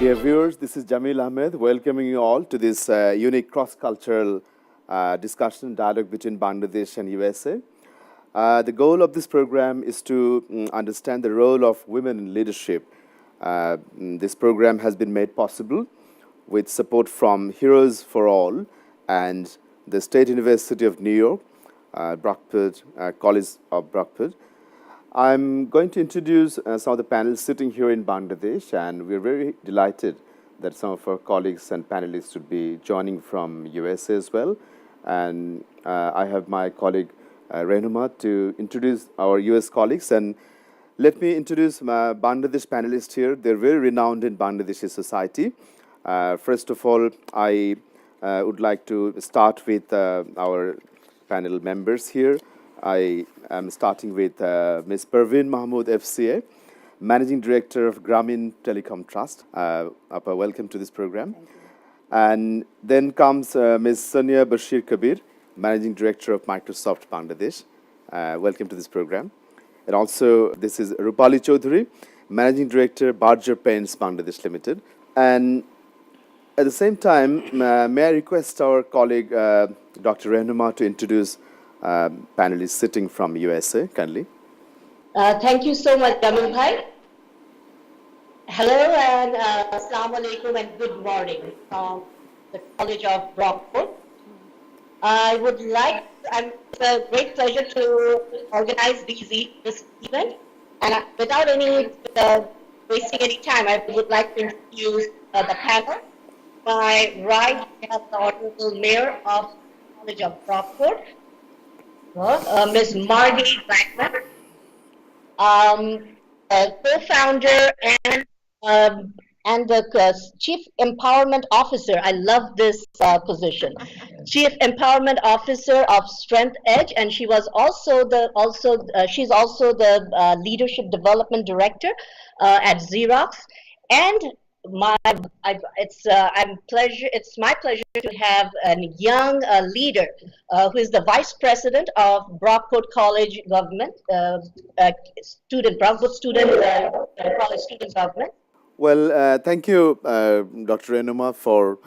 Dear viewers, this is Jamil Ahmed welcoming you all to this unique cross-cultural discussion dialogue between Bangladesh and USA. The goal of this program is to understand the role of women in leadership. This program has been made possible with support from Heroes for All and the State University of New York, Brockport, College of Brockport. I'm going to introduce some of the panelists sitting here in Bangladesh, and we're very delighted that some of our colleagues and panelists would be joining from USA as well. And I have my colleague Rehnuma to introduce our US colleagues. And let me introduce my Bangladesh panelists here. They're very renowned in Bangladeshi society. First of all, I would like to start with our panel members here. I am starting with Ms. Perveen Mahmood, FCA, Managing Director of Grameen Telecom Trust. Appa, welcome to this program. And then comes Ms. Sonia Bashir Kabir, Managing Director of Microsoft Bangladesh. Welcome to this program. And also, this is Rupali Chaudhary, Managing Director, Barger Paints Bangladesh Limited. And at the same time, may I request our colleague, Dr. Rehnuma, to introduce panelists sitting from USA, kindly. Thank you so much, Jamil Bhai. Hello and Assalamu alaikum and good morning from the College of Brockport. It's a great pleasure to organize this event. And without wasting any time, I would like to introduce the panel. My right, we have the Honorable Mayor of the College of Brockport, Ms. Margie Blackman, co-founder and the Chief Empowerment Officer. I love this position. Chief Empowerment Officer of Strength Edge, and she was she's also the Leadership Development Director at Xerox. And it's my pleasure to have a young leader who is the Vice President of Brockport College Government, Brockport College Student Government. Well, thank you, Dr. Rehnuma, for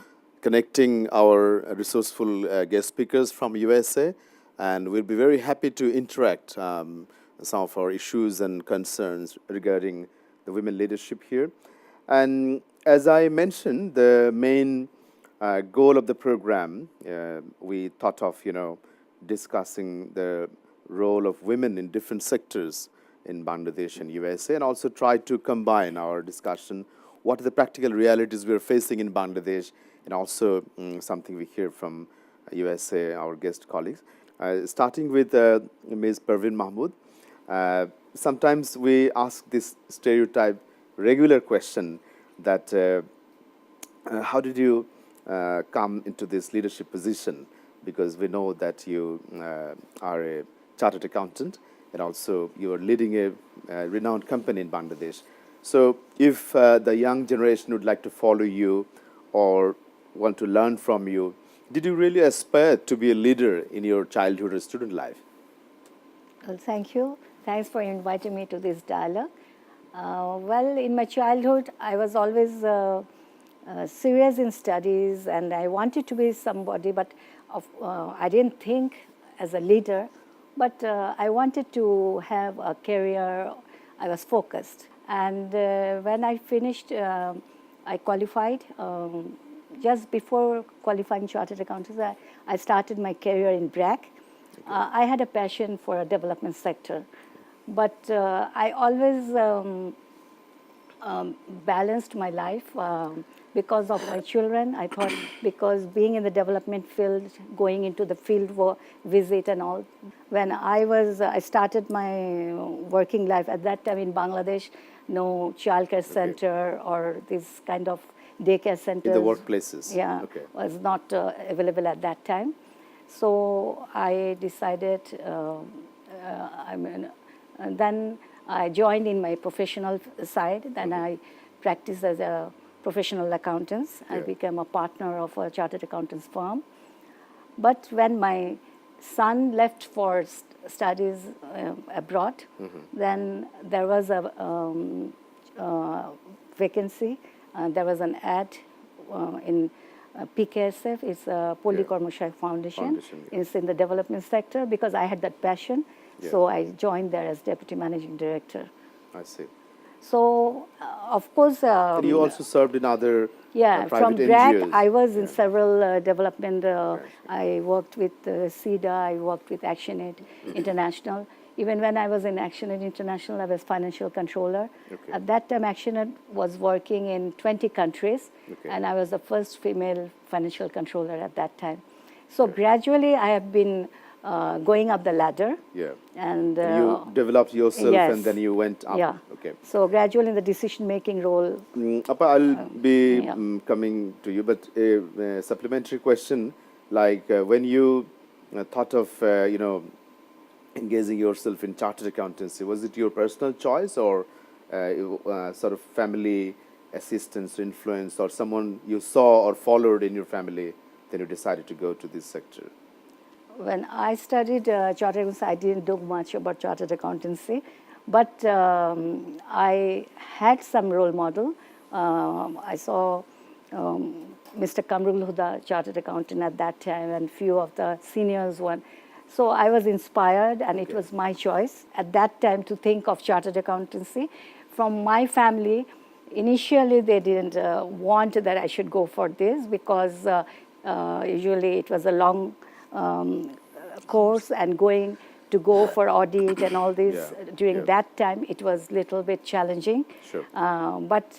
connecting our resourceful guest speakers from USA, and we'll be very happy to interact some of our issues and concerns regarding the women leadership here. And as I mentioned, the main goal of the program, we thought of, discussing the role of women in different sectors in Bangladesh and USA, and also try to combine our discussion, what are the practical realities we're facing in Bangladesh, and also something we hear from USA, our guest colleagues. Starting with Ms. Perveen Mahmood, sometimes we ask this stereotype regular question that how did you come into this leadership position? Because we know that you are a chartered accountant and also you are leading a renowned company in Bangladesh. So if the young generation would like to follow you or want to learn from you, did you really aspire to be a leader in your childhood or student life? Well, thank you. Thanks for inviting me to this dialogue. Well, in my childhood, I was always serious in studies, and I wanted to be somebody, but I didn't think as a leader, but I wanted to have a career. I was focused. And when I finished, I qualified. Just before qualifying chartered accountant, I started my career in BRAC. I had a passion for a development sector. But I always balanced my life because of my children. I thought because being in the development field, going into the field visit and all. When I started my working life at that time in Bangladesh, no childcare center or this kind of daycare centers. In the workplaces. Yeah, was not available at that time. So I decided, and then I joined in my professional side. Then I practiced as a professional accountant. I became a partner of a chartered accountants firm. But when my son left for studies abroad, then there was a vacancy There was an ad in PKSF, it's Poli Kormoshay Foundation. yeah. It's in the development sector because I had that passion. Yeah. So I joined there as Deputy Managing Director. I see. So, of course... And you also served in other yeah, private from grad, NGOs. I was in several development. I worked with CEDA, I worked with ActionAid International. Even when I was in ActionAid International, I was financial controller. Okay. At that time, ActionAid was working in 20 countries, and I was the first female financial controller at that time. So gradually, I have been going up the ladder. Yeah. And you developed yourself yes. and then you went up. Yeah. Okay. So gradually in the decision-making role. Appa, I'll be yeah. coming to you, but a supplementary question, like when you thought of, engaging yourself in chartered accountancy, was it your personal choice or sort of family assistance, influence, or someone you saw or followed in your family, then you decided to go to this sector? When I studied chartered accountancy, I didn't know much about chartered accountancy, but I had some role model. I saw Mr. Kamrul Huda, chartered accountant at that time, and few of the seniors one. So I was inspired, and it was my choice at that time to think of chartered accountancy. From my family, initially they didn't want that I should go for this because usually it was a long course and to go for audit and all this. During that time, it was a little bit challenging. Sure. But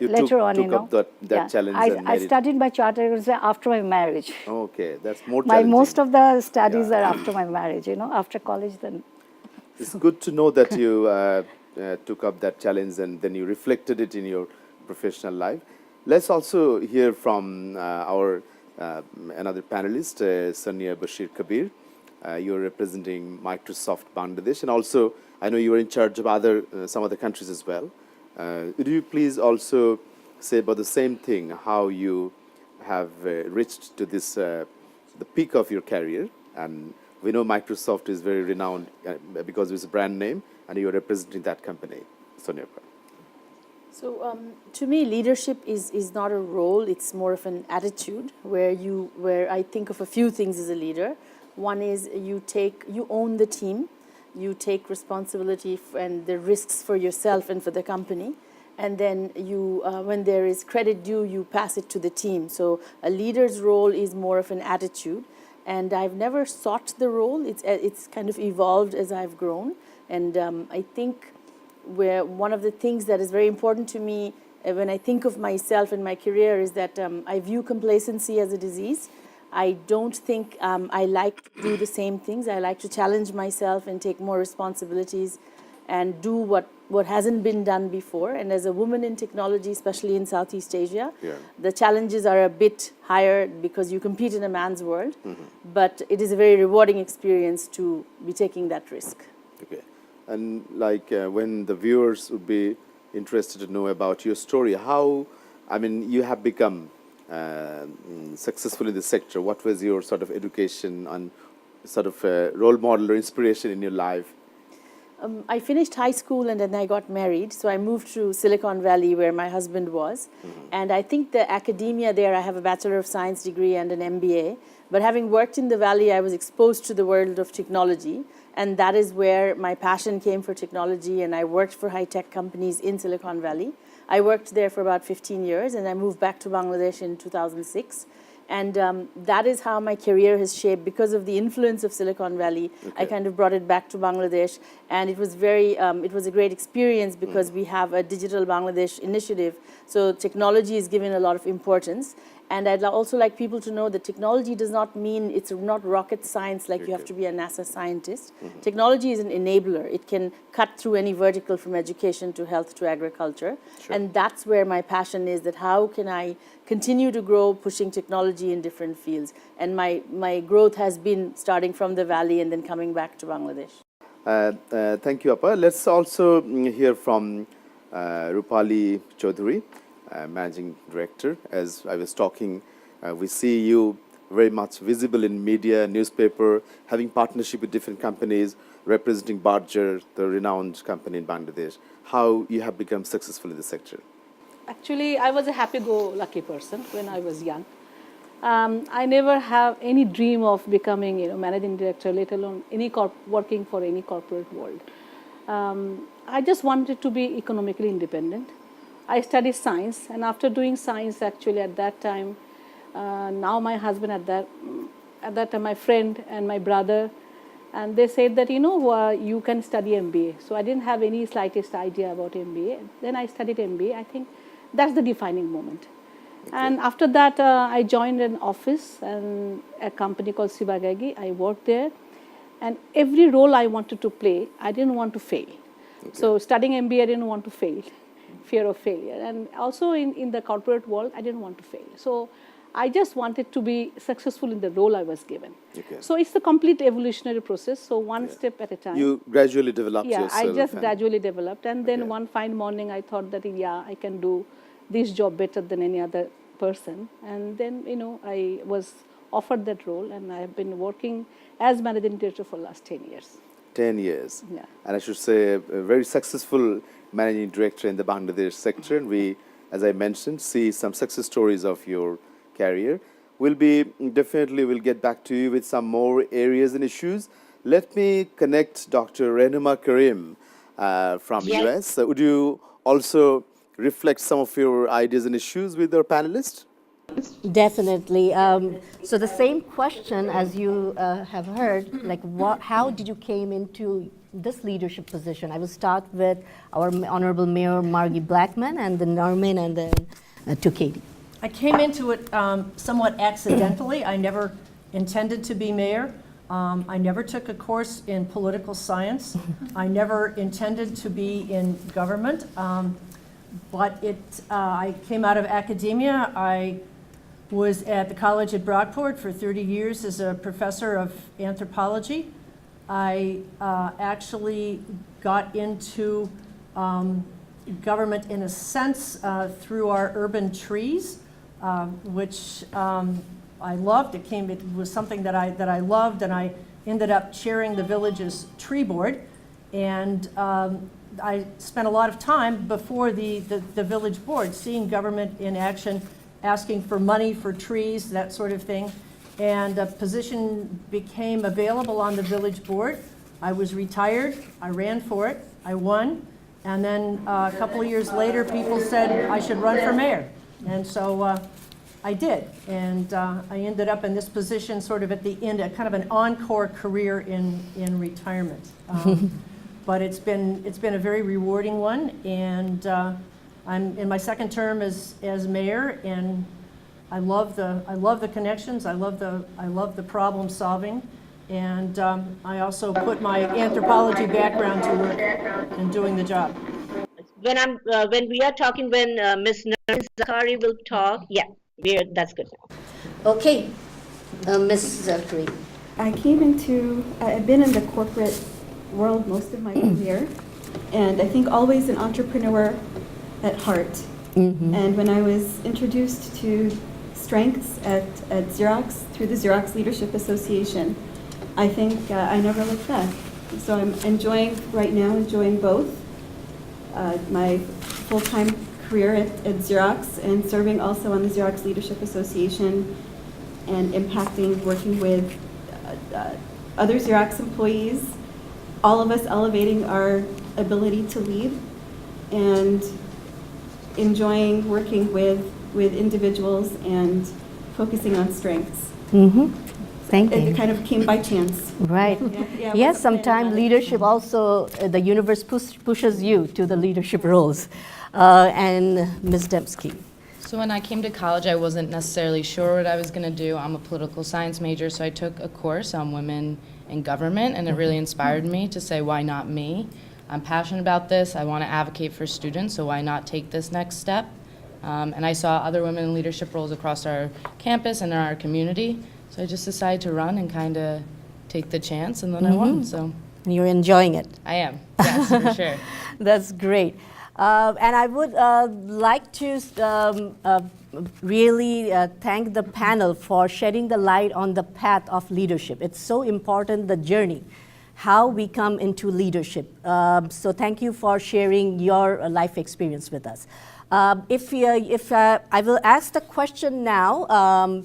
you later on, took up that challenge. I studied my chartered after my marriage. Okay, that's more challenging. Most of the studies are after my marriage, after college then. It's good to know that you took up that challenge and then you reflected it in your professional life. Let's also hear from our another panelist, Sania Bashir Kabir. You're representing Microsoft Bangladesh, and also I know you were in charge of some other countries as well. Would you please also say about the same thing, how you have reached to this, the peak of your career? And we know Microsoft is very renowned because it's a brand name, and you're representing that company. Sonia. So to me, leadership is not a role, it's more of an attitude where I think of a few things as a leader. One is you own the team, you take responsibility and the risks for yourself and for the company, and then you, when there is credit due, you pass it to the team. So a leader's role is more of an attitude, and I've never sought the role. It's kind of evolved as I've grown, and I think where one of the things that is very important to me when I think of myself and my career is that I view complacency as a disease. I don't think I like to do the same things. I like to challenge myself and take more responsibilities and do what hasn't been done before. And as a woman in technology, especially in Southeast Asia, the challenges are a bit higher because you compete in a man's world. But it is a very rewarding experience to be taking that risk. Okay. And like when the viewers would be interested to know about your story, how, I mean, you have become successful in the sector. What was your sort of education and sort of role model or inspiration in your life? I finished high school and then I got married. So I moved to Silicon Valley where my husband was. And I think the academia there, I have a Bachelor of Science degree and an MBA. But having worked in the Valley, I was exposed to the world of technology. And that is where my passion came for technology. And I worked for high-tech companies in Silicon Valley. I worked there for about 15 years, and I moved back to Bangladesh in 2006. And that is how my career has shaped. Because of the influence of Silicon Valley, I kind of brought it back to Bangladesh. And it was it was a great experience because we have a Digital Bangladesh initiative. So technology is given a lot of importance. And I'd also like people to know that technology does not mean it's not rocket science like you have to be a NASA scientist. Technology is an enabler. It can cut through any vertical from education to health to agriculture. And that's where my passion is, that how can I continue to grow pushing technology in different fields. And my growth has been starting from the Valley and then coming back to Bangladesh. Thank you, Appa. Let's also hear from Rupali Chaudhuri, Managing Director. As I was talking, we see you very much visible in media, newspaper, having partnership with different companies, representing Barger, the renowned company in Bangladesh. How you have become successful in the sector? Actually, I was a happy-go-lucky person when I was young. I never have any dream of becoming, managing director, let alone working for any corporate world. I just wanted to be economically independent. I studied science, and after doing science, actually at that time, now my husband at that time, my friend and my brother, and they said that, you can study MBA. So I didn't have any slightest idea about MBA. Then I studied MBA. I think that's the defining moment. Okay. And after that, I joined an office and a company called Sibagagi. I worked there. And every role I wanted to play, I didn't want to fail. Okay. So studying MBA, I didn't want to fail, fear of failure. And also in the corporate world, I didn't want to fail. So I just wanted to be successful in the role I was given. Okay. So it's a complete evolutionary process. So one step at a time. You gradually developed yourself. Yeah, I just gradually developed. And then one fine morning, I thought that, I can do this job better than any other person. And then, I was offered that role, and I have been working as managing director for the last 10 years. 10 years. Yeah. And I should say a very successful managing director in the Bangladesh sector. And we, as I mentioned, see some success stories of your career. We'll get back to you with some more areas and issues. Let me connect Dr. Rehnuma Karim from US. Would you also reflect some of your ideas and issues with our panelists? Definitely. So the same question as you have heard, like how did you came into this leadership position? I will start with our Honorable Mayor Margie Blackman, and then Norman, and then to Katie. I came into it somewhat accidentally. I never intended to be mayor. I never took a course in political science. I never intended to be in government. But I came out of academia. I was at the college at Brockport for 30 years as a professor of anthropology. I actually got into government in a sense through our urban trees, which I loved. It was something that I loved, and I ended up chairing the village's tree board. And I spent a lot of time before the village board seeing government in action, asking for money for trees, that sort of thing. And a position became available on the village board. I was retired. I ran for it. I won. And then a couple of years later, people said I should run for mayor. And so I did. And I ended up in this position sort of at the end, a kind of an encore career in retirement. But it's been a very rewarding one, and I'm in my second term as mayor, and I love the connections. I love the problem solving, and I also put my anthropology background to work in doing the job. When we are talking, when Ms. Zakari will talk, that's good. Okay, Ms. Zakari. I've been in the corporate world most of my career, and I think always an entrepreneur at heart. Mm-hmm. And when I was introduced to strengths at Xerox through the Xerox Leadership Association, I think I never looked back. So I'm enjoying both my full-time career at Xerox and serving also on the Xerox Leadership Association and working with other Xerox employees, all of us elevating our ability to lead, and enjoying working with individuals and focusing on strengths. Mm-hmm. Thank you. It kind of came by chance. Right. Yes, sometimes leadership also, the universe pushes you to the leadership roles. And Ms. Dembski. So when I came to college, I wasn't necessarily sure what I was going to do. I'm a political science major, so I took a course on women in government, and it really inspired me to say, why not me? I'm passionate about this. I want to advocate for students, so why not take this next step? And I saw other women in leadership roles across our campus and in our community, so I just decided to run and kind of take the chance, and then I won. So you're enjoying it. I am, yes, for sure. That's great. And I would like to really thank the panel for shedding the light on the path of leadership. It's so important, the journey, how we come into leadership. So thank you for sharing your life experience with us. I will ask the question now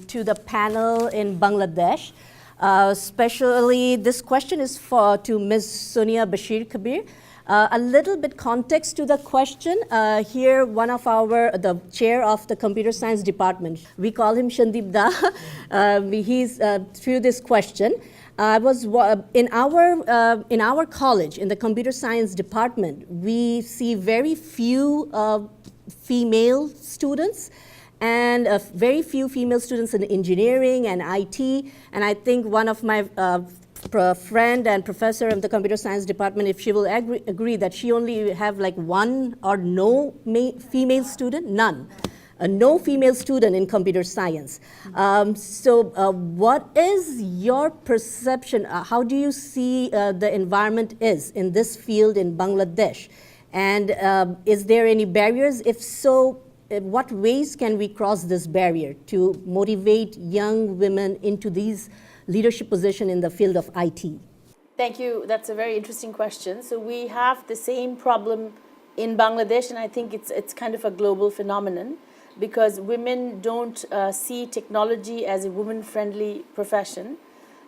to the panel in Bangladesh. Especially, this question is to Ms. Sonia Bashir Kabir. A little bit context to the question. Here, one of the chair of the computer science department, we call him Shandip Da. He's through this question. In our college, in the computer science department, we see very few female students and very few female students in engineering and IT. And I think one of my friend and professor in the computer science department, if she will agree that she only have like one or no female student, none. No female student in computer science. What is your perception? How do you see the environment is in this field in Bangladesh? And is there any barriers? If so, what ways can we cross this barrier to motivate young women into these leadership positions in the field of IT? Thank you. That's a very interesting question. So we have the same problem in Bangladesh, and I think it's kind of a global phenomenon, because women don't see technology as a woman-friendly profession.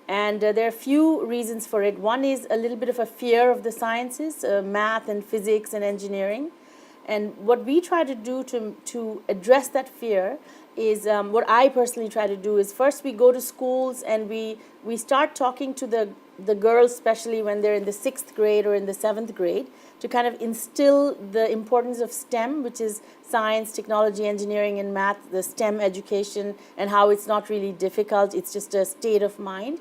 And there are a few reasons for it. One is a little bit of a fear of the sciences, math and physics and engineering. And what we try to do to address that fear is, what I personally try to do is, first we go to schools and we start talking to the girls, especially when they're in the 6th grade or in the 7th grade, to kind of instill the importance of STEM, which is science, technology, engineering, and math, the STEM education, and how it's not really difficult, it's just a state of mind.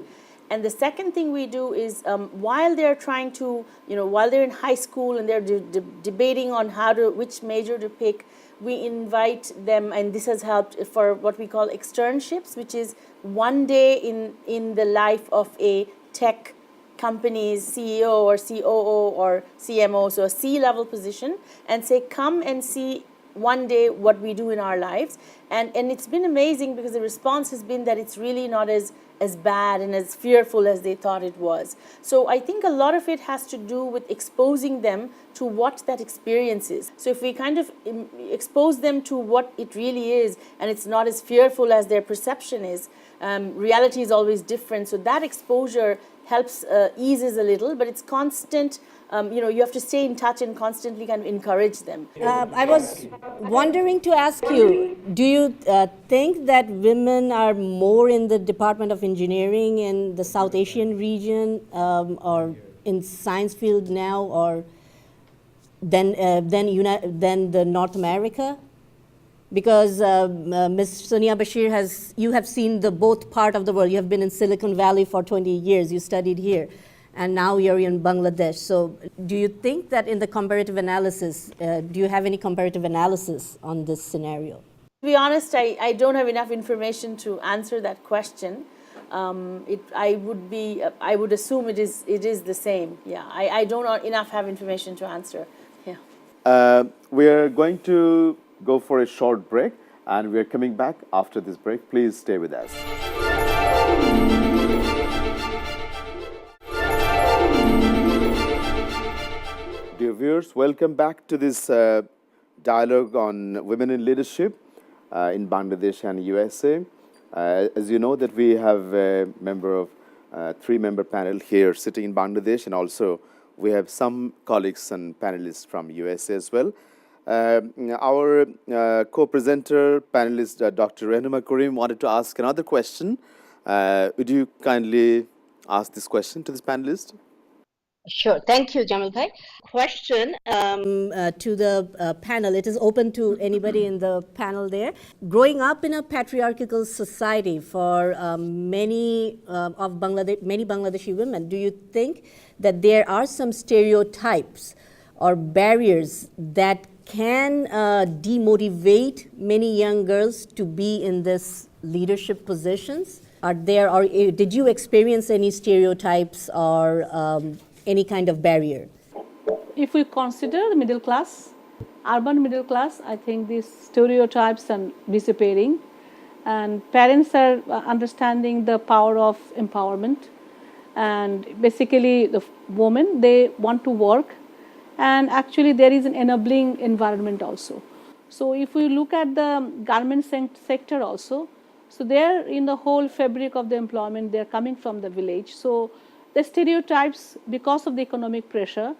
And the second thing we do is, while they're trying to, while they're in high school and they're debating on which major to pick, we invite them, and this has helped for what we call externships, which is one day in the life of a tech company's CEO or COO or CMO, so a C-level position, and say, come and see one day what we do in our lives. And it's been amazing, because the response has been that it's really not as bad and as fearful as they thought it was. So I think a lot of it has to do with exposing them to what that experience is. So if we kind of expose them to what it really is, and it's not as fearful as their perception is, reality is always different. So that exposure helps eases a little, but it's constant. You have to stay in touch and constantly kind of encourage them. I was wondering to ask you, do you think that women are more in the Department of Engineering in the South Asian region, or in science field now, or than the North America? Because Ms. Sonia Bashir, you have seen the both part of the world. You have been in Silicon Valley for 20 years. You studied here, and now you're in Bangladesh. So do you think that in the comparative analysis, do you have any comparative analysis on this scenario? To be honest, I don't have enough information to answer that question. I would assume it is the same. Yeah, I don't have information to answer. Yeah. We are going to go for a short break, and we are coming back after this break. Please stay with us. Dear viewers, welcome back to this dialogue on women in leadership in Bangladesh and USA. As you know, that we have a member of three-member panel here sitting in Bangladesh, and also we have some colleagues and panelists from USA as well. Our co-presenter, panelist Dr. Rehnuma Karim wanted to ask another question. Would you kindly ask this question to this panelist? Sure. Thank you, Jamil Bhai. Question to the panel. It is open to anybody in the panel there. Growing up in a patriarchal society for many Bangladeshi women, do you think that there are some stereotypes or barriers that can demotivate many young girls to be in this leadership positions? Did you experience any stereotypes or any kind of barrier? If we consider the middle class, urban middle class, I think these stereotypes are disappearing, and parents are understanding the power of empowerment. And basically, the women, they want to work, and actually there is an enabling environment also. So if we look at the garment sector also, so they're in the whole fabric of the employment, they're coming from the village. So the stereotypes, because of the economic pressure,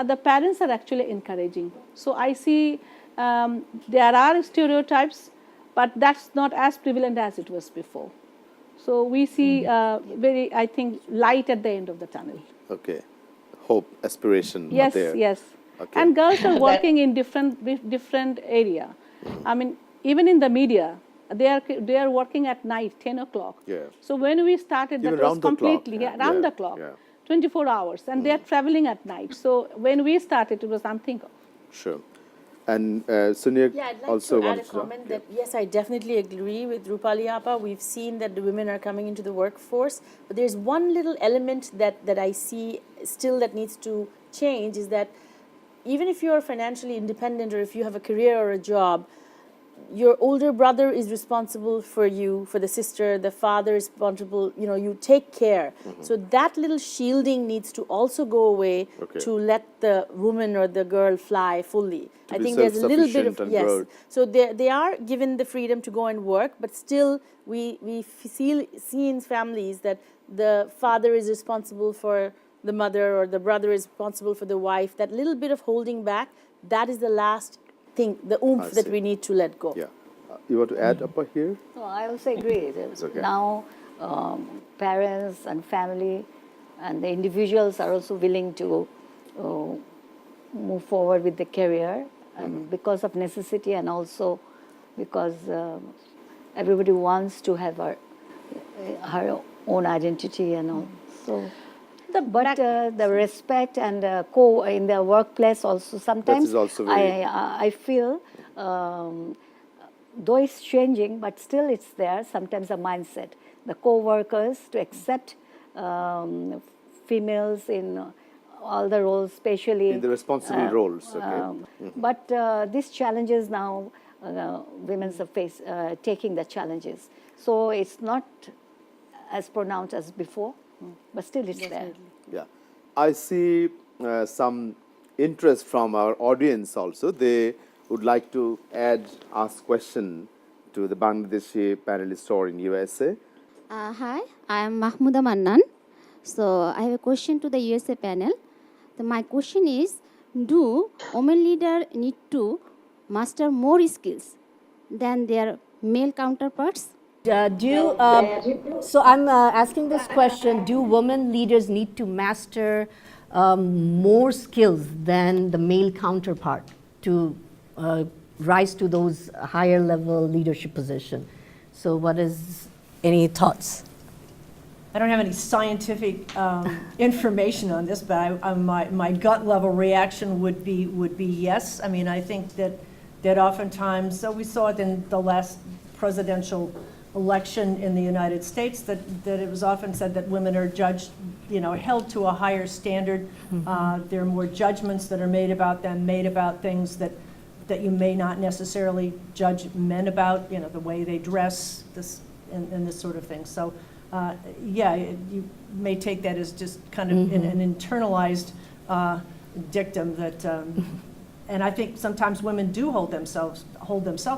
the parents are actually encouraging. So I see there are stereotypes, but that's not as prevalent as it was before. So we see very, I think, light at the end of the tunnel. Okay. Hope, aspiration are Yes, there. yes. Okay. And girls are working in different area. I mean, even in the media, they are working at night, 10 o'clock. Yeah. So when we started, Even that was round the clock, completely yeah, round yeah, the clock, yeah. 24 hours, and they are traveling at night. So when we started, it was unthinkable. Sure. And Sunya Yeah, I'd like also to add a wants comment that yes, I definitely agree with Rupali Appa. We've seen that the women are coming into the workforce, but there's one little element that I see still that needs to change is that even if you're financially independent or if you have a career or a job, your older brother is responsible for you, for the sister, the father is responsible, you take care. So that little shielding needs to also go away Okay. to let the woman or the girl fly fully. To I be think there's a little bit of, self-sufficient and yes. grow. So they are given the freedom to go and work, but still we see in families that the father is responsible for the mother or the brother is responsible for the wife. That little bit of holding back, that is the last thing, the oomph that see. we need to let go. Yeah. You want to add up here? No, I also agree. okay. Now, parents and family and the individuals are also willing to move forward with the career, and because of necessity and also because everybody wants to have her own identity and all. So, but the respect and in the workplace also sometimes is also very- I feel. Though it's changing, but still it's there, sometimes a mindset. The co-workers to accept females in all the roles, especially... In the responsible roles, okay. But these challenges now, women are taking the challenges. So it's not as pronounced as before, but still it's there. Yeah. I see some interest from our audience also. They would like to ask question to the Bangladeshi panelist or in USA. Hi, I am Mahmouda Mannan. So I have a question to the USA panel. My question is, do women leaders need to master more skills than their male counterparts? So I'm asking this question, do women leaders need to master more skills than the male counterpart to rise to those higher level leadership position? So what is any thoughts? I don't have any scientific information on this, but my gut level reaction would be yes. I mean, I think that oftentimes, so we saw it in the last presidential election in the United States, that it was often said that women are judged, held to a higher standard. There are more judgments that are made about them, made about things that you may not necessarily judge men about, the way they dress, and this sort of thing. So, you may take that as just kind of an internalized dictum that, and I think sometimes women do hold themselves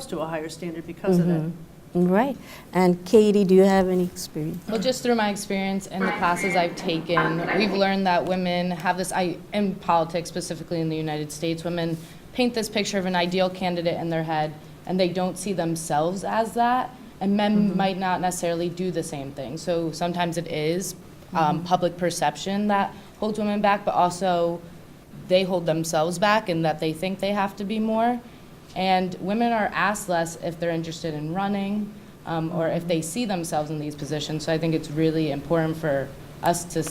to a higher standard because of that. Right. And Katie, do you have any experience? Well, just through my experience in the classes I've taken, we've learned that women have this, in politics, specifically in the United States, women paint this picture of an ideal candidate in their head, and they don't see themselves as that, and men might not necessarily do the same thing. So sometimes it is public perception that holds women back, but also they hold themselves back in that they think they have to be more. And women are asked less if they're interested in running or if they see themselves in these positions. So I think it's really important for us to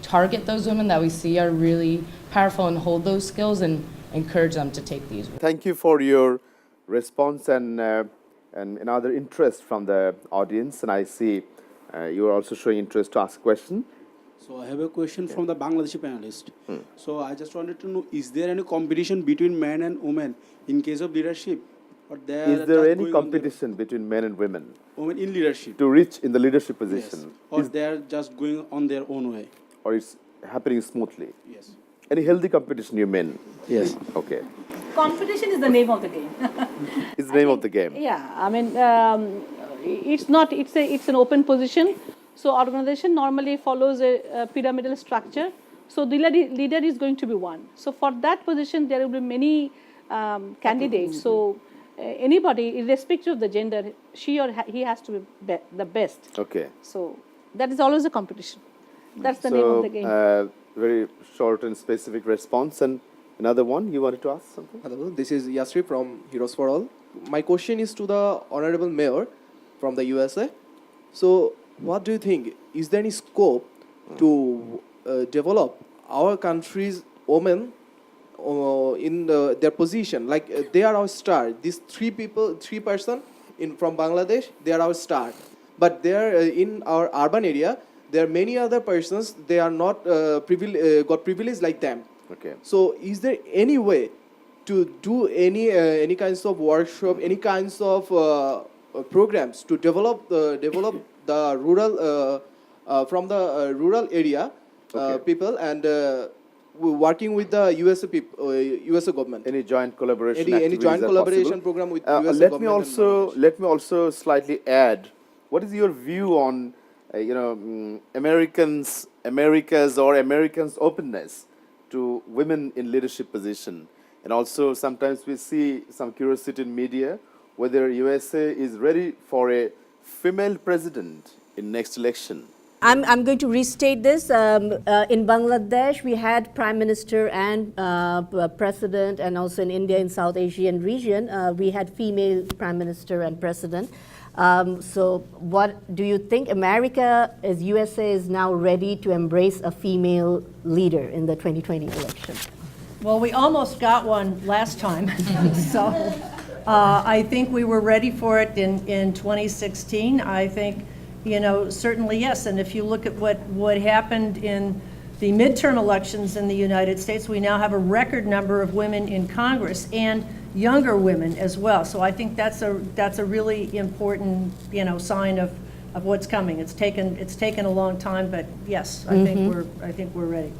target those women that we see are really powerful and hold those skills and encourage them to take these. Thank you for your response and another interest from the audience. And I see you are also showing interest to ask a question. So I have a question from the Bangladeshi panelist. So I just wanted to know, is there any competition between men and women in case of leadership? Or Is there any competition between men and women women in leadership? to reach in the leadership position? Yes. Or they are just going on their own way? Or it's happening smoothly? Yes. Any healthy competition you mean? Yes. Okay. Competition is the name of the game. It's the name of the game. Yeah, I mean, it's an open position. So organization normally follows a pyramidal structure. So the leader is going to be one. So for that position, there will be many candidates. So anybody, irrespective of the gender, she or he has to be the best. Okay. So that is always a competition. That's the name of the game. Very short and specific response. And another one, you wanted to ask something? Hello, this is Yasri from Heroes for All. My question is to the Honorable Mayor from the USA. So, what do you think? Is there any scope to develop our country's women in their position? Like they are our star. These three person from Bangladesh, they are our star. But they are in our urban area. There are many other persons. They are not got privilege like them. Okay. So, is there any way to do any kinds of workshop, any kinds of programs to develop the rural from the rural area people and working with the USA people, USA government? Any joint collaboration? Any joint collaboration program with USA government? Let me also slightly add. What is your view on America's openness to women in leadership position? And also sometimes we see some curiosity in media whether USA is ready for a female president in next election. I'm going to restate this. In Bangladesh, we had Prime Minister and President, and also in India, in South Asian region, we had female Prime Minister and President. So what do you think? USA is now ready to embrace a female leader in the 2020 election? Well, we almost got one last time. So I think we were ready for it in 2016. I think, certainly yes. And if you look at what happened in the midterm elections in the United States, we now have a record number of women in Congress and younger women as well. So I think that's a really important, sign of what's coming. It's taken a long time, but yes, I think we're ready.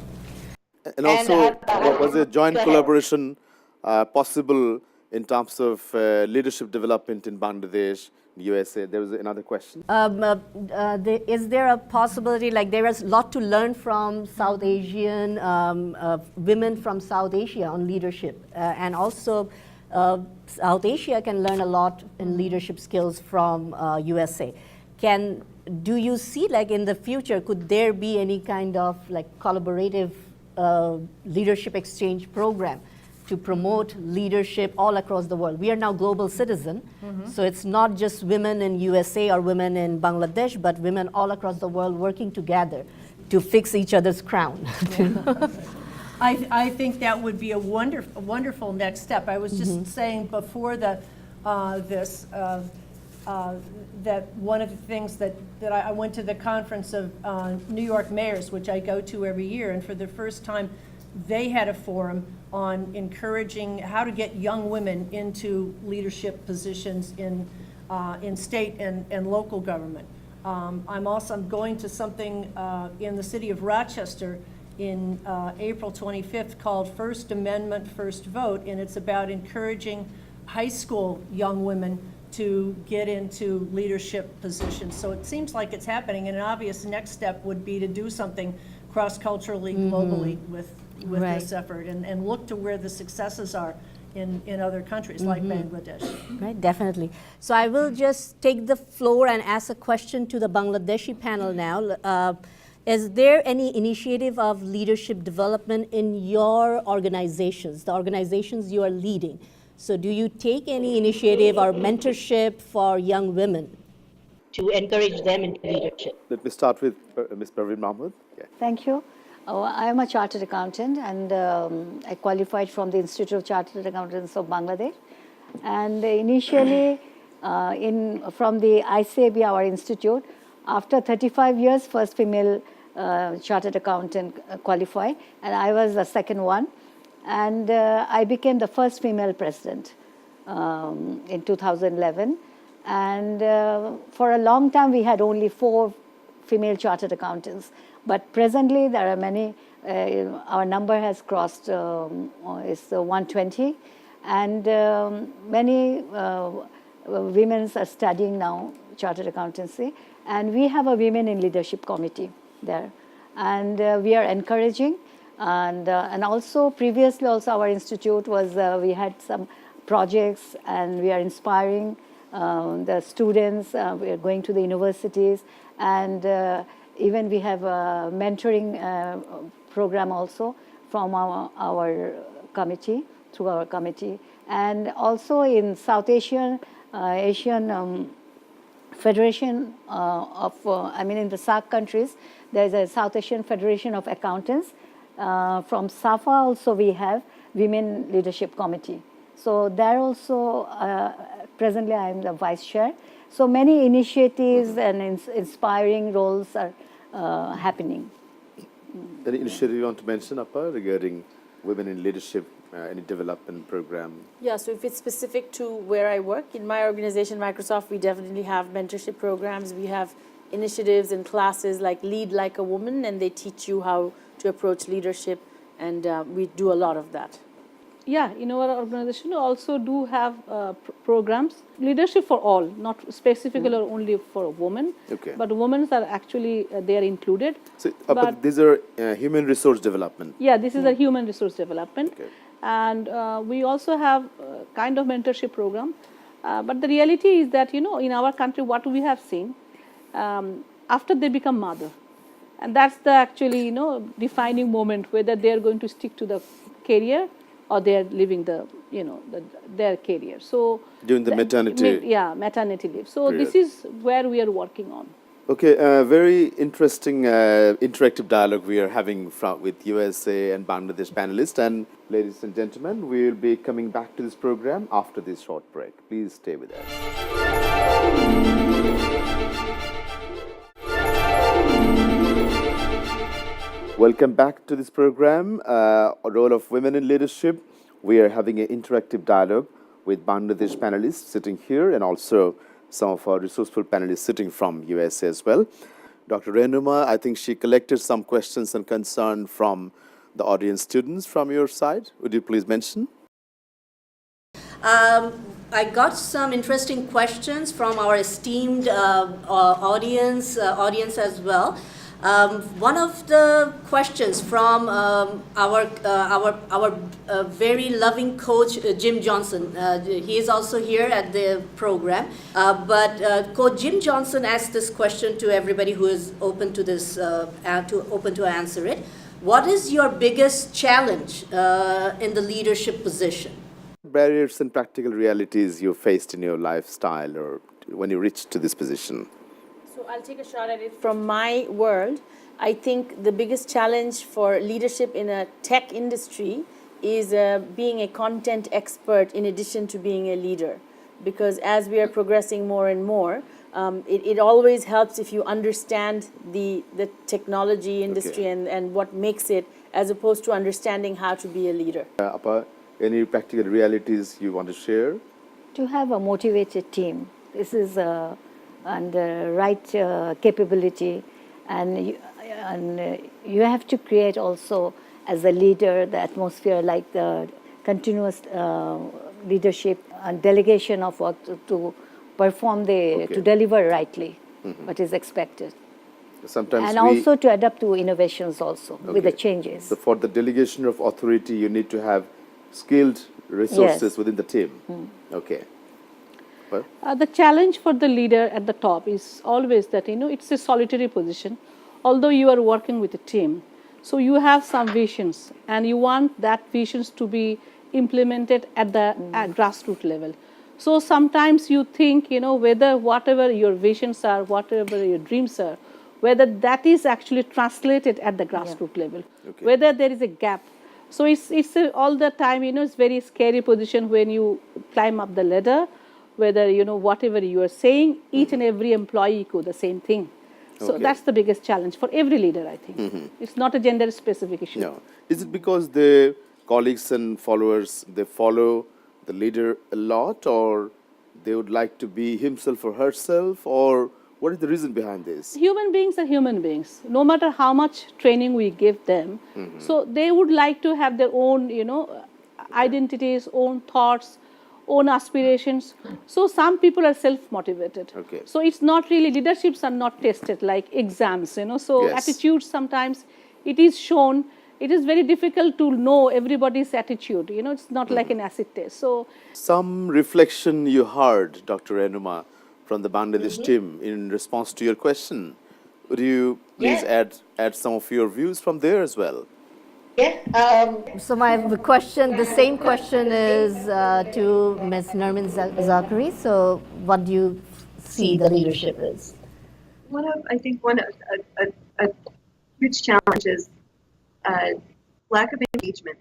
And also, was a joint collaboration possible in terms of leadership development in Bangladesh, USA? There was another question. Is there a possibility, like there is a lot to learn from South Asian women from South Asia on leadership, and also South Asia can learn a lot in leadership skills from USA. Do you see, like in the future, could there be any kind of like collaborative leadership exchange program to promote leadership all across the world? We are now global citizen, so it's not just women in USA or women in Bangladesh, but women all across the world working together to fix each other's crown. I think that would be a wonderful next step. I was just saying before that one of the things that I went to the conference of New York mayors, which I go to every year, and for the first time they had a forum on encouraging how to get young women into leadership positions in state and local government. I'm going to something in the city of Rochester in April 25th called First Amendment, First Vote, and it's about encouraging high school young women to get into leadership positions. So it seems like it's happening, and an obvious next step would be to do something cross-culturally, globally with this effort, and look to where the successes are in other countries like Bangladesh. Right, definitely. So I will just take the floor and ask a question to the Bangladeshi panel now. Is there any initiative of leadership development in your organizations, the organizations you are leading? So do you take any initiative or mentorship for young women? To encourage them into leadership. Let me start with Ms. Parveen Mahmood. Yeah. Thank you. I am a chartered accountant, and I qualified from the Institute of Chartered Accountants of Bangladesh. And initially, from the ICAB, our institute, after 35 years, first female chartered accountant qualified, and I was the second one. And I became the first female president in 2011. And for a long time, we had only 4 female chartered accountants. But presently, there are many, our number has crossed, it's 120, and many women are studying now chartered accountancy, and we have a women in leadership committee there, and we are encouraging, and also previously also our institute was, we had some projects, and we are inspiring the students, we are going to the universities, and even we have a mentoring program also from our committee, through our committee. And also in South Asian Federation in the SAARC countries, there's a South Asian Federation of Accountants. From SAFA also we have Women Leadership Committee. So there also, presently I am the vice chair. So many initiatives and inspiring roles are happening. Any initiative you want to mention, Appa, regarding women in leadership, any development program? Yeah, so if it's specific to where I work, in my organization, Microsoft, we definitely have mentorship programs. We have initiatives and classes like Lead Like a Woman, and they teach you how to approach leadership, and we do a lot of that. Yeah, in our organization we also do have programs, leadership for all, not specifically or only for women, Okay. but women are actually, they are included. So, but these are human resource development. Yeah, this is a human resource development. Okay. And we also have kind of mentorship program. But the reality is that, in our country, what we have seen, after they become mother, and that's the actually, defining moment, whether they are going to stick to the career or they are leaving their career. So during the maternity. Maternity leave. So period. this is where we are working on. Okay, very interesting interactive dialogue we are having with USA and Bangladesh panelists. And ladies and gentlemen, we will be coming back to this program after this short break. Please stay with us. Welcome back to this program, A Role of Women in Leadership. We are having an interactive dialogue with Bangladesh panelists sitting here, and also some of our resourceful panelists sitting from USA as well. Dr. Renuma, I think she collected some questions and concerns from the audience students from your side. Would you please mention? I got some interesting questions from our esteemed audience as well. One of the questions from our very loving coach Jim Johnson. He is also here at the program. But Coach Jim Johnson asked this question to everybody who is open to this, open to answer it. What is your biggest challenge in the leadership position? Barriers and practical realities you faced in your lifestyle or when you reached to this position. So I'll take a shot at it from my world. I think the biggest challenge for leadership in a tech industry is being a content expert in addition to being a leader. Because as we are progressing more and more, it always helps if you understand the technology industry and what makes it, as opposed to understanding how to be a leader. Appa, any practical realities you want to share? To have a motivated team. This is and right capability, and you have to create also as a leader the atmosphere, like the continuous leadership and delegation of work to perform to deliver rightly what is expected. Sometimes and also to adapt to innovations also with the changes. So for the delegation of authority, you need to have skilled resources within the team. Okay. The challenge for the leader at the top is always that, it's a solitary position, although you are working with a team. So you have some visions, and you want that visions to be implemented at the grassroots level. So sometimes you think, whether whatever your visions are, whatever your dreams are, whether that is actually translated at the grassroots level, whether there is a gap. So it's all the time, it's very scary position when you climb up the ladder, whether, whatever you are saying, each and every employee echo the same thing. So that's the biggest challenge for every leader, I think. It's not a gender-specific issue. No. Is it because the colleagues and followers, they follow the leader a lot, or they would like to be himself or herself, or What is the reason behind this? Human beings are human beings, no matter how much training we give them. So they would like to have their own, identities, own thoughts, own aspirations. So some people are self-motivated. Okay. So it's not really, leaderships are not tested like exams, So Yes. attitude sometimes, it is shown. It is very difficult to know everybody's attitude, It's not like an acid test. So Some reflection you heard, Dr. Enuma, from the Bangladesh team in response to your question. Would you please add some of your views from there as well? Yeah. So my question, the same question is to Ms. Nermin Zakari. So what do you see the leadership is? I think one of a huge challenge is lack of engagement.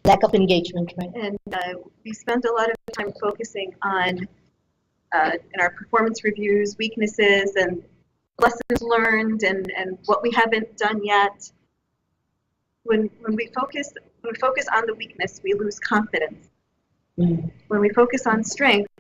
Lack of engagement, right? And we spend a lot of time focusing on, in our performance reviews, weaknesses and lessons learned and what we haven't done yet. When we focus on the weakness, we lose confidence. When we focus on strength,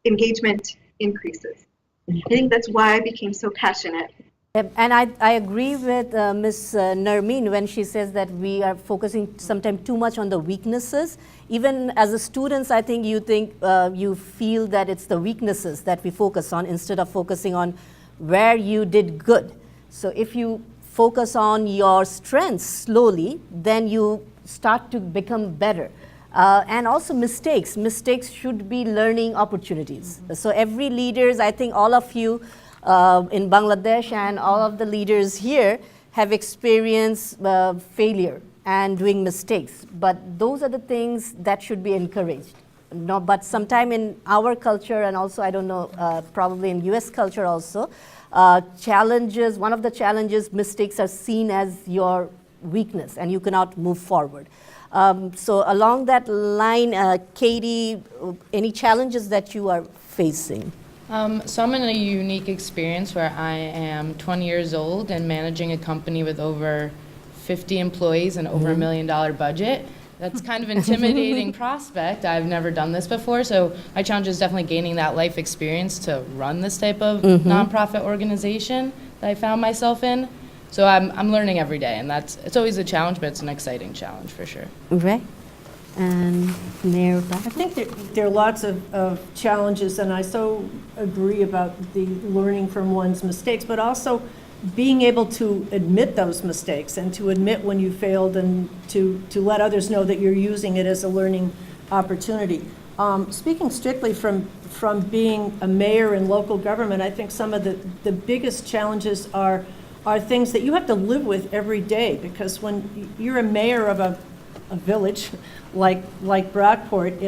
engagement increases. I think that's why I became so passionate. And I agree with Ms. Nermin when she says that we are focusing sometimes too much on the weaknesses. Even as a students, I think you feel that it's the weaknesses that we focus on instead of focusing on where you did good. So if you focus on your strengths slowly, then you start to become better. And also mistakes. Mistakes should be learning opportunities. So every leaders, I think all of you in Bangladesh and all of the leaders here have experienced failure and doing mistakes. But those are the things that should be encouraged. No, but sometime in our culture and also, I don't know, probably in US culture also, challenges, one of the challenges, mistakes are seen as your weakness and you cannot move forward. So along that line, Katie, any challenges that you are facing? So I'm in a unique experience where I am 20 years old and managing a company with over 50 employees and over $1 million budget. That's kind of intimidating prospect. I've never done this before, so my challenge is definitely gaining that life experience to run this type of nonprofit organization that I found myself in. So I'm learning every day, and it's always a challenge, but it's an exciting challenge for sure. Right. And Mayor, I think there are lots of challenges, and I so agree about the learning from one's mistakes, but also being able to admit those mistakes and to admit when you failed and to let others know that you're using it as a learning opportunity. Speaking strictly from being a mayor in local government, I think some of the biggest challenges are things that you have to live with every day, because when you're a mayor of a village like Brockport,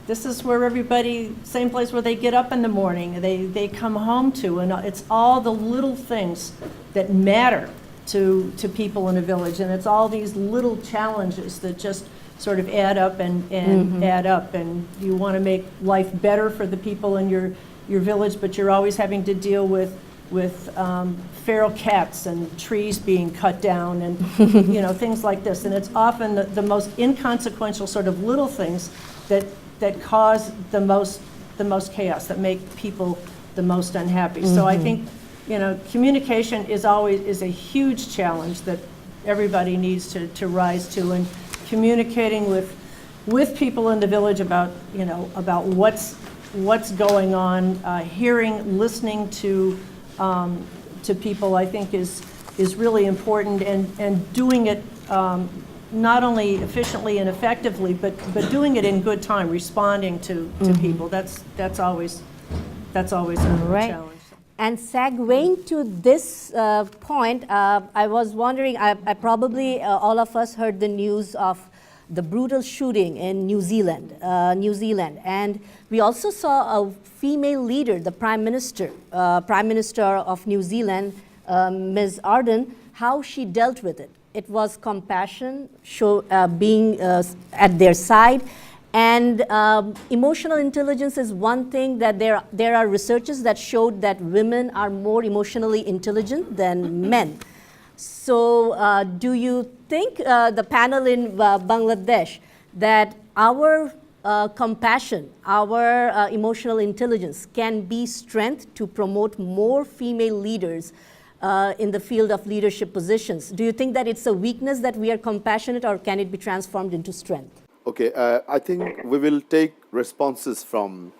this is where everybody, same place where they get up in the morning, they come home to, and it's all the little things that matter to people in a village, and it's all these little challenges that just sort of add up and add up, and you want to make life better for the people in your village, but you're always having to deal with feral cats and trees being cut down and things like this, and it's often the most inconsequential sort of little things that cause the most chaos, that make people the most unhappy. So I think communication is a huge challenge that everybody needs to rise to, and communicating with people in the village about what's going on, listening to people, I think is really important, and doing it not only efficiently and effectively, but doing it in good time, responding to people. That's always a challenge. And segueing to this point, I was wondering, I probably all of us heard the news of the brutal shooting in New Zealand, and we also saw a female leader, the Prime Minister of New Zealand, Ms. Ardern, how she dealt with it. It was compassion, being at their side, and emotional intelligence is one thing that there are researches that showed that women are more emotionally intelligent than men. So do you think, the panel in Bangladesh, that our compassion, our emotional intelligence can be strength to promote more female leaders in the field of leadership positions? Do you think that it's a weakness that we are compassionate, or can it be transformed into strength? Okay, I think we will take responses from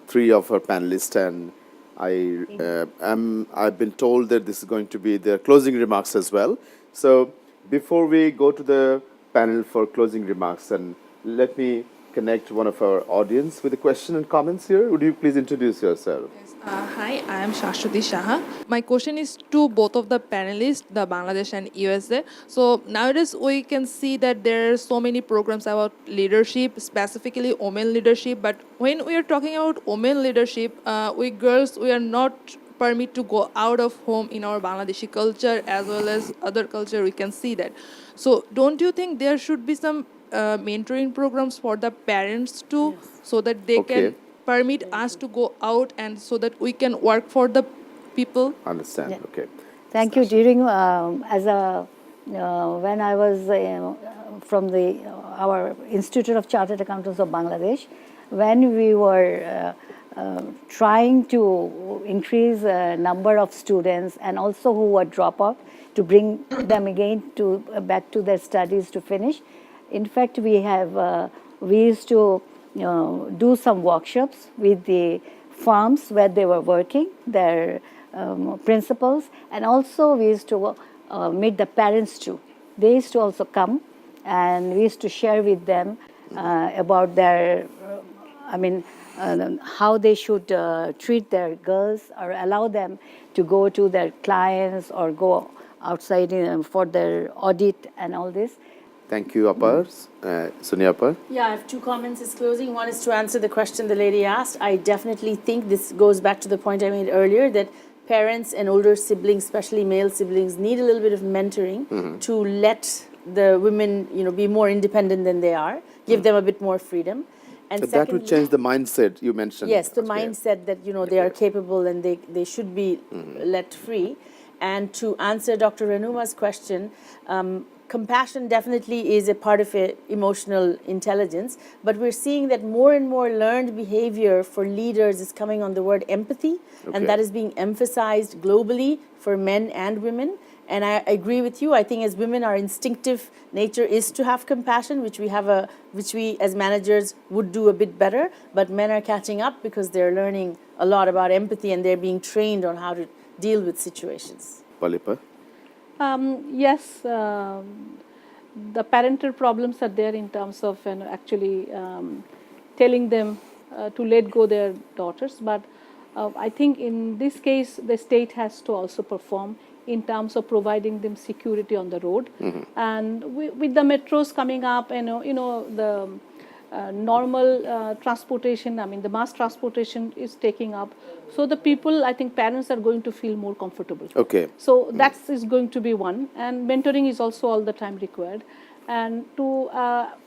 three of our panelists, and I've been told that this is going to be their closing remarks as well. So before we go to the panel for closing remarks, and let me connect one of our audience with a question and comments here. Would you please introduce yourself? Hi, I am Shashwati Shaha. My question is to both of the panelists, the Bangladesh and USA. So nowadays we can see that there are so many programs about leadership, specifically women leadership. But when we are talking about women leadership, we girls, we are not permitted to go out of home in our Bangladeshi culture as well as other culture. We can see that. So don't you think there should be some mentoring programs for the parents too, so that they can permit us to go out and so that we can work for the people? Understand. Yeah. Okay. Thank you. During when I was from our Institute of Chartered Accountants of Bangladesh, when we were trying to increase number of students and also who were drop out, to bring them again to back to their studies to finish. In fact, we used to do some workshops with the farms where they were working, their principals, and also we used to meet the parents too. They used to also come, and we used to share with them about their, how they should treat their girls, or allow them to go to their clients or go outside for their audit and all this. Thank you, Apar. Sonia Apar? Yeah, I have two comments as closing. One is to answer the question the lady asked. I definitely think this goes back to the point I made earlier, that parents and older siblings, especially male siblings, need a little bit of mentoring to let the women, be more independent than they are, give them a bit more freedom. And that would change the mindset you mentioned. Yes, the mindset that, they are capable and they should be let free. And to answer Dr. Ranuma's question, compassion definitely is a part of emotional intelligence, but we're seeing that more and more learned behavior for leaders is coming on the word empathy, and that is being emphasized globally for men and women. And I agree with you. I think as women, our instinctive nature is to have compassion, which we as managers would do a bit better, but men are catching up because they're learning a lot about empathy and they're being trained on how to deal with situations. Palipa? Yes, the parental problems are there in terms of actually telling them to let go their daughters. But I think in this case, the state has to also perform in terms of providing them security on the road. And with the metros coming up, the normal transportation, the mass transportation is taking up. So the people, I think parents are going to feel more comfortable. Okay. So that is going to be one. And mentoring is also all the time required. And to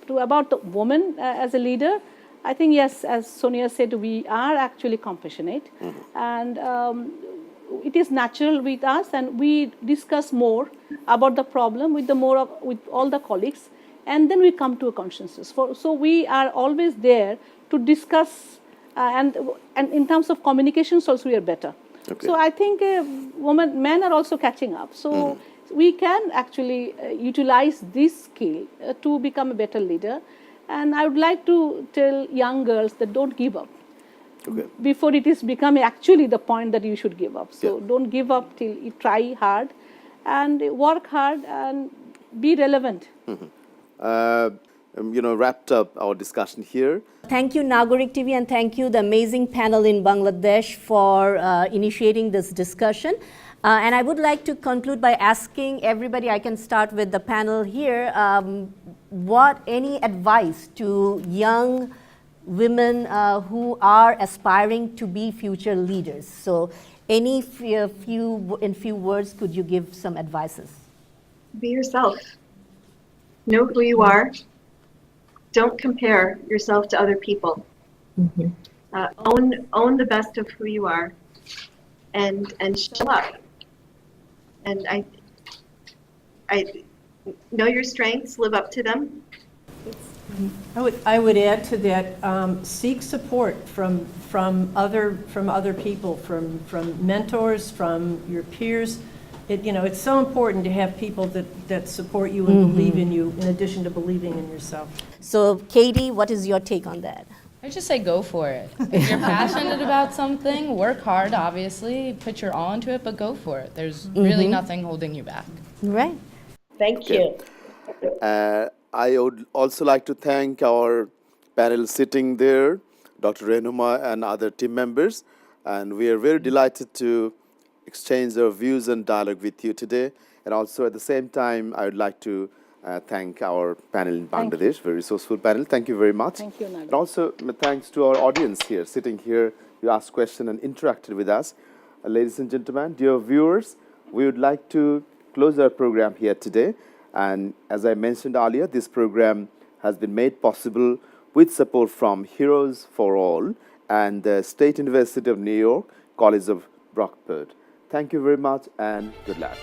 about the woman as a leader, I think, yes, as Sonia said, we are actually compassionate. And it is natural with us, and we discuss more about the problem with all the colleagues, and then we come to a consensus. So we are always there to discuss, and in terms of communications also we are better. Okay. So I think men are also catching up. So we can actually utilize this skill to become a better leader. And I would like to tell young girls that don't give up. Okay. Before it is becoming actually the point that you should give up. So don't give up till you try hard and work hard and be relevant. Wrapped up our discussion here. Thank you, Nagorik TV, and thank you, the amazing panel in Bangladesh, for initiating this discussion. And I would like to conclude by asking everybody, I can start with the panel here, any advice to young women who are aspiring to be future leaders? So in few words, could you give some advices? Be yourself. Know who you are. Don't compare yourself to other people. Own the best of who you are, and show up. And I know your strengths, live up to them, I would add to that, seek support from other people, from mentors, from your peers. It's so important to have people that support you and believe in you, in addition to believing in yourself. So, Katie, what is your take on that? I just say go for it. If you're passionate about something, work hard, obviously, put your all into it, but go for it. There's really nothing holding you back. Right. Thank you. I would also like to thank our panel sitting there, Dr. Renuma and other team members. And we are very delighted to exchange our views and dialogue with you today. And also at the same time, I would like to thank our panel in Bangladesh, very resourceful panel. Thank you very much. Thank you, Nagorik. And also thanks to our audience here, sitting here. You asked questions and interacted with us. Ladies and gentlemen, dear viewers, we would like to close our program here today. And as I mentioned earlier, this program has been made possible with support from Heroes for All and the State University of New York, College of Brockport. Thank you very much and good luck.